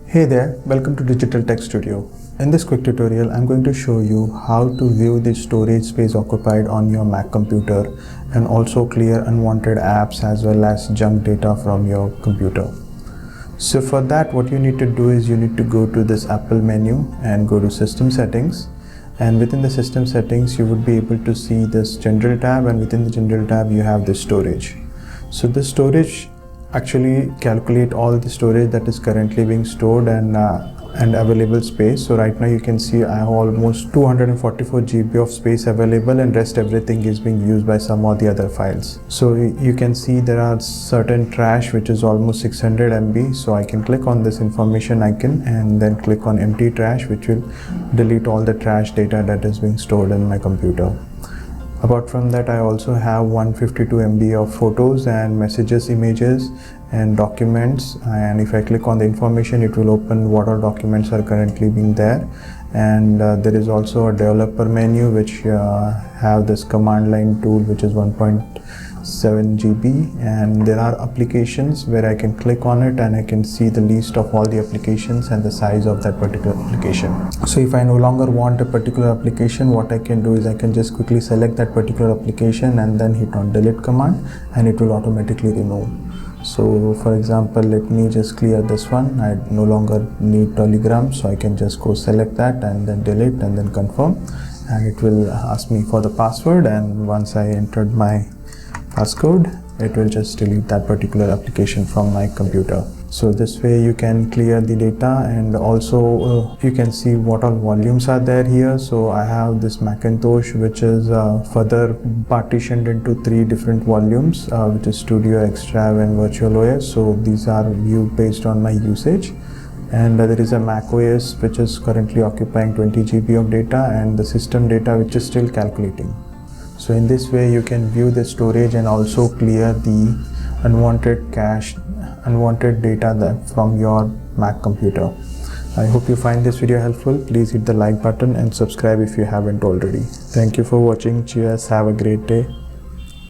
Hey there, welcome to Digital Tech Studio. In this quick tutorial, I'm going to show you how to view the storage space occupied on your Mac computer and also clear unwanted apps as well as junk data from your computer. So for that, what you need to do is you need to go to this Apple menu and go to System Settings. And within the System Settings, you would be able to see this General tab, and within the General tab, you have this storage. So this storage actually calculate all the storage that is currently being stored and available space. So right now you can see I have almost 244 GB of space available, and rest everything is being used by some of the other files. So you can see there are certain trash which is almost 600 MB. So I can click on this information icon and then click on empty trash, which will delete all the trash data that is being stored in my computer. Apart from that, I also have 152 MB of photos and messages, images and documents, and if I click on the information, it will open what all documents are currently being there. And there is also a developer menu which have this command line tool which is 1.7 GB, and there are applications where I can click on it and I can see the list of all the applications and the size of that particular application. So if I no longer want a particular application, what I can do is I can just quickly select that particular application and then hit on delete command, and it will automatically remove. So for example, let me just clear this one. I no longer need Telegram, so I can just go select that and then delete and then confirm, and it will ask me for the password, and once I entered my passcode, it will just delete that particular application from my computer. So this way you can clear the data, and also you can see what all volumes are there here. So I have this Macintosh which is further partitioned into 3 different volumes, which is Studio, Extra and Virtual OS. So these are viewed based on my usage. And there is a Mac OS which is currently occupying 20 GB of data, and the system data which is still calculating. So in this way you can view the storage and also clear the unwanted data from your Mac computer. I hope you find this video helpful. Please hit the like button and subscribe if you haven't already. Thank you for watching. Cheers. Have a great day.